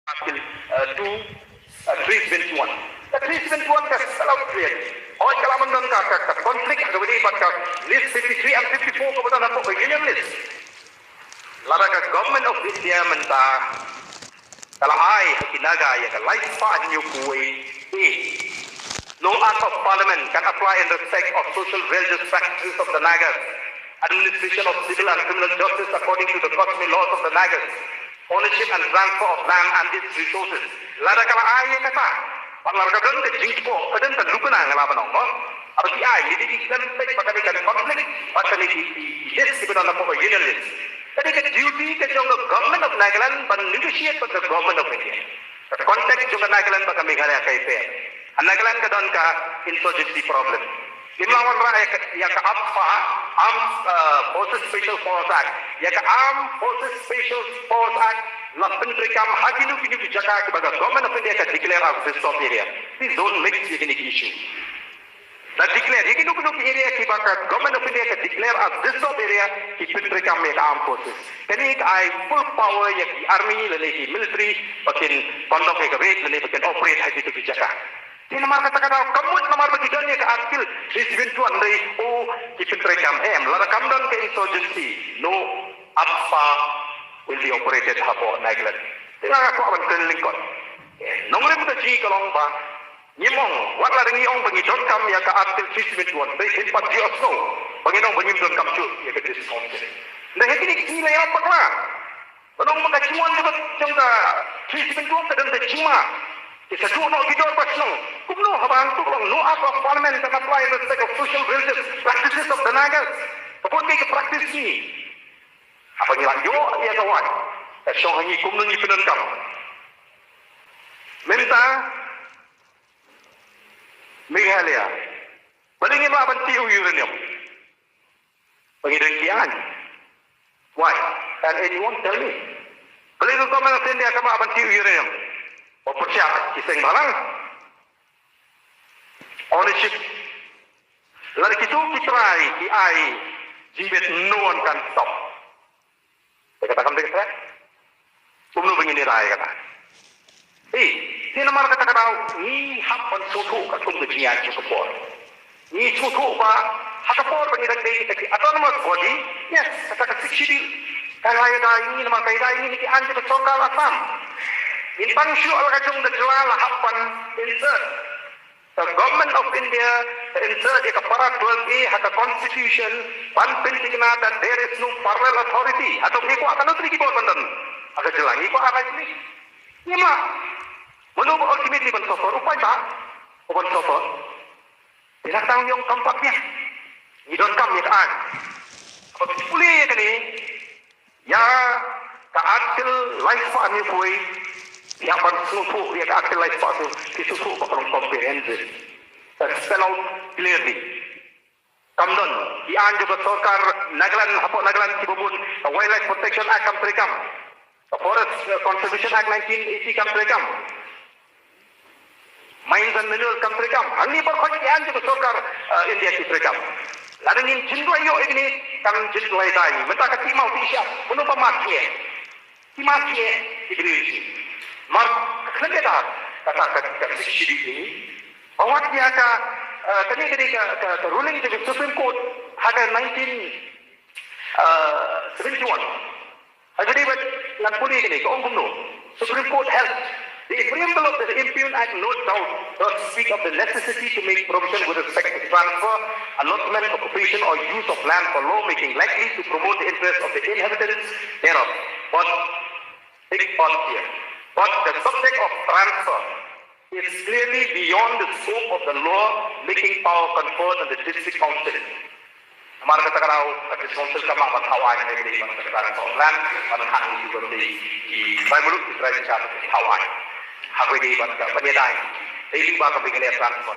Article 321. The 321 ka salau clear. Hoy kalaman don ka konflik agawadi ka list 53 and 54 ka betul apa union list. Lara ka government of India menta kalau ai kinaga ya ka life pa new kuway no act of parliament can apply in respect of social religious practices of the Nagas, administration of civil and criminal justice according to the customary laws of the Nagas, ownership and transfer of land and its resources. Lara kala ay kata, paglar ka doon ka jingtih, kadang ka lupa na ngalaban mo. Apa si ay, hindi di kan pagkali kan conflict, pagkali di list di betul apa union list. Jadi ka duty ka jong government of Nagaland ban negotiate with the government of India. The context jong Nagaland baka Meghalaya kay fair. Ang Nagaland ka doon ka insurgency problem. Limlawan ra ya ka Armed Forces Special Force Act. Ya ka Armed Forces Special Force Act lapan rekam haginu kini bijaka kepada government of India ka declare as this stop area. Please don't mix the issue. That declare haginu area ki baka government of India ka declare as this stop area ki rekam me armed forces. Kani I full power ya ki army lele ki military bakin conduct ka raid lele bakin operate haginu bijaka. Di namar kata-kata kamu namar begitu ke artikel disebut andai kita rekam lara kamdan ke insurgency no apa will be operated hapo Nagaland. Tidak aku akan kenlingkon. Nomor itu ji kalong ba nyimong wala ringi ong bangidon kam ya ke artikel disebut andai simpat di osno bangidong bangidon kam cu ya ke discount. Nah ini nilai apa lah? Benong makacuan juga jangka disebut kadang tercuma. Kita tu nak kita pasang. Kumno habang tu kalau no act of parliament can apply in respect of social religious practices of the Nagas. Apa ke praktis ni? Apa ni lagi? Ya kawan. Esok hari kumno ni penentang. Minta Meghalaya. Paling ni apa banti uranium? Bagi dengkian. Why? Can anyone tell me? Paling tu komen of India kama banti uranium. Persiap kisah malang ownership lari kita try ki ai jibet no one can stop kata kamu dengar umno begini rai kata ni nama kata ni hapan suatu kat kum dunia cukup ni suatu ba hakapor pengiran dei kita autonomous body yes kata sikshidi kalau ini nama kaida ini ki anje sokal asam in pangshu al-kajung the jalal hapan insert the government of India insert the para 12A has a constitution one pintikna that there is no parallel authority atau iko akan utri ki bandan aga jalan iko apa ini nyama manu ultimately ban suffer upay ba ban suffer tinatang yung kampaknya you don't come yet an apa puli kani ya ka article life pa ni foi yang bersuatu yang aktif life pasu disusu kalau comprehensive dan spell out clearly. Kamdon, ian juga sorkar Nagaland, apa Nagaland Cibubun, Wildlife Protection Act kam terekam, Forest Conservation Act 1980 kam terekam, Mines and Minerals kam terekam. Ini berkait ian juga sorkar India ki terekam. Lalu ini jindua yo ini kam jindua itu, minta kati mau tisha, penuh pemakai, pemakai ignorasi. Mar kenapa kata sikshidi ini? Awak dia kani ruling the Supreme Court ada 1971. Jadi buat lampuli ini ke orang kumno. Supreme Court held the preamble of the Impune Act no doubt does speak of the necessity to make provision with respect to transfer, allotment, occupation or use of land for lawmaking likely to promote the interests of the inhabitants thereof. But big part here. But the subject of transfer is clearly beyond the scope of the law-making power conferred on the district council. Hamaरा kata kalau district council ka mak Hawaii ni di mana transfer land, mana hak juga di tribal Israel cakap Hawaii. Hak di mana penyedai. Jadi ba ka bigyan transfer.